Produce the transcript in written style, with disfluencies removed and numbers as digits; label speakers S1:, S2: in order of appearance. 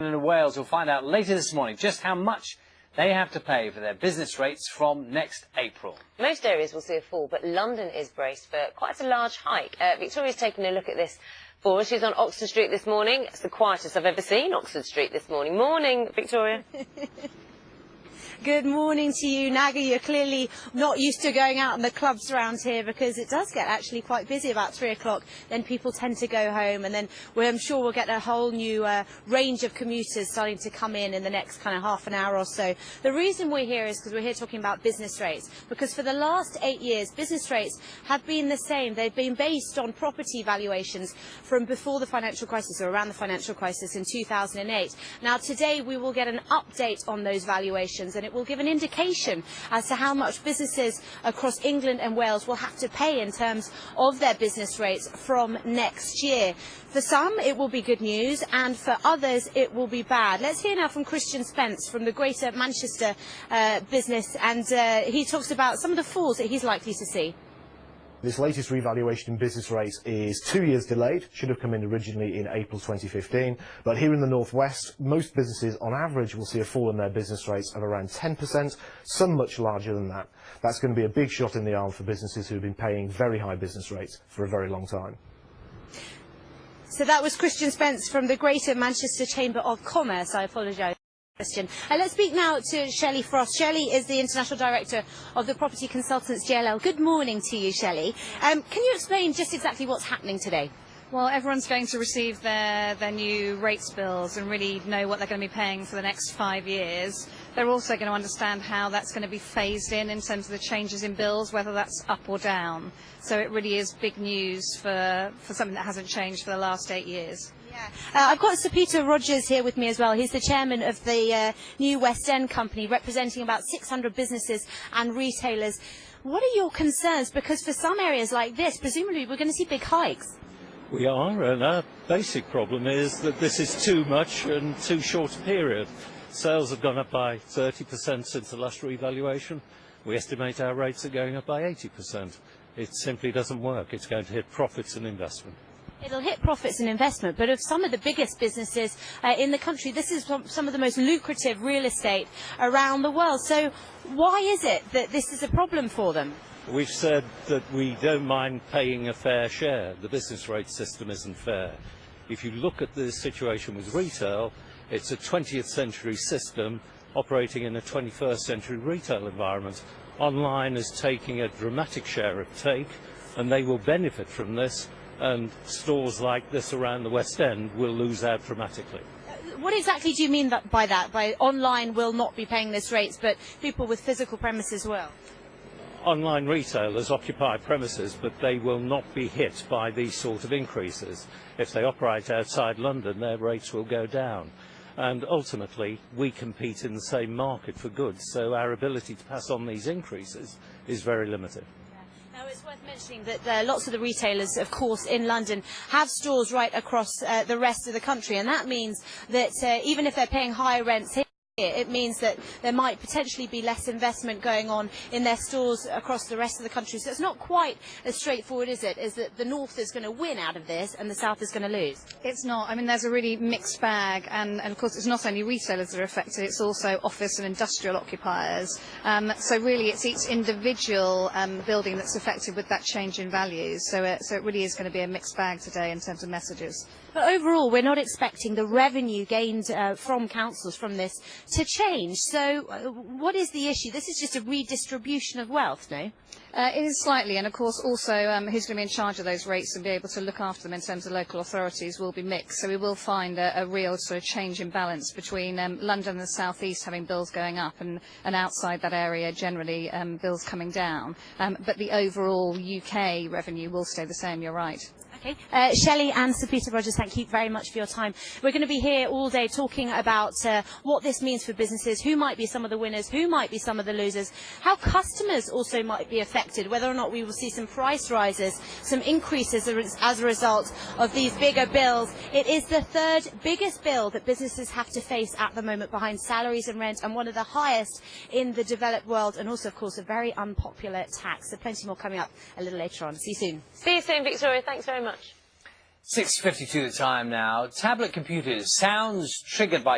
S1: and Wales will find out later this morning just how much they have to pay for their business rates from next April.
S2: Most areas will see a fall, but London is braced for quite a large hike. Victoria's taking a look at this for us. She's on Oxford Street this morning. It's the quietest I've ever seen Oxford Street this morning. Morning, Victoria.
S3: Good morning to you, Naga. You're clearly not used to going out in the clubs around here because it does get actually quite busy about 3 o'clock. Then people tend to go home, and then I'm sure we'll get a whole new range of commuters starting to come in the next kind of half an hour or so. The reason we're here is because we're here talking about business rates, because for the last 8 years, business rates have been the same. They've been based on property valuations from before the financial crisis, or around the financial crisis in 2008. Now, today we will get an update on those valuations, and it will give an indication as to how much businesses across England and Wales will have to pay in terms of their business rates from next year. For some, it will be good news, and for others, it will be bad. Let's hear now from Christian Spence from the Greater Manchester business, and he talks about some of the falls that he's likely to see.
S4: This latest revaluation in business rates is 2 years delayed, should have come in originally in April 2015, but here in the northwest, most businesses on average will see a fall in their business rates of around 10%, some much larger than that. That's going to be a big shot in the arm for businesses who have been paying very high business rates for a very long time.
S3: So that was Christian Spence from the Greater Manchester Chamber of Commerce. I apologise. Question. Let's speak now to Shelley Frost. Shelley is the International Director of the Property Consultants JLL. Good morning to you, Shelley. Can you explain just exactly what's happening today?
S5: Well, everyone's going to receive their new rates bills and really know what they're going to be paying for the next 5 years. They're also going to understand how that's going to be phased in terms of the changes in bills, whether that's up or down. So it really is big news for something that hasn't changed for the last 8 years.
S3: Yeah. I've got Sir Peter Rogers here with me as well. He's the chairman of the new West End company, representing about 600 businesses and retailers. What are your concerns? Because for some areas like this, presumably we're going to see big hikes.
S6: We are, and our basic problem is that this is too much and too short a period. Sales have gone up by 30% since the last revaluation. We estimate our rates are going up by 80%. It simply doesn't work. It's going to hit profits and investment.
S3: It'll hit profits and investment, but of some of the biggest businesses in the country, this is some of the most lucrative real estate around the world. So why is it that this is a problem for them?
S6: We've said that we don't mind paying a fair share. The business rate system isn't fair. If you look at the situation with retail, it's a 20th century system operating in a 21st century retail environment. Online is taking a dramatic share of take, and they will benefit from this. And stores like this around the West End will lose out dramatically.
S3: What exactly do you mean by that? By online will not be paying this rates, but people with physical premises will?
S6: Online retailers occupy premises, but they will not be hit by these sort of increases. If they operate outside London, their rates will go down. And ultimately, we compete in the same market for goods, so our ability to pass on these increases is very limited.
S3: Now, it's worth mentioning that lots of the retailers, of course, in London have stores right across the rest of the country, and that means that even if they're paying higher rents here, it means that there might potentially be less investment going on in their stores across the rest of the country. So it's not quite as straightforward, is it? Is that the north is going to win out of this and the south is going to lose?
S5: It's not. I mean, there's a really mixed bag, and of course it's not only retailers that are affected, it's also office and industrial occupiers. So really it's each individual building that's affected with that change in values. So it really is going to be a mixed bag today in terms of messages.
S3: But overall, we're not expecting the revenue gained from councils from this to change. So what is the issue? This is just a redistribution of wealth, no?
S5: It is slightly, and of course also who's going to be in charge of those rates and be able to look after them in terms of local authorities will be mixed. So we will find a real sort of change in balance between London and the South East having bills going up and outside that area generally bills coming down. But the overall UK revenue will stay the same, you're right.
S3: Okay. Shelley and Sir Peter Rogers, thank you very much for your time. We're going to be here all day talking about what this means for businesses, who might be some of the winners, who might be some of the losers, how customers also might be affected, whether or not we will see some price rises, some increases as a result of these bigger bills. It is the third biggest bill that businesses have to face at the moment, behind salaries and rent, and one of the highest in the developed world, and also, of course, a very unpopular tax. So plenty more coming up a little later on. See you soon.
S2: See you soon, Victoria. Thanks very much.
S1: 6:52 the time now. Tablet computers, sounds triggered by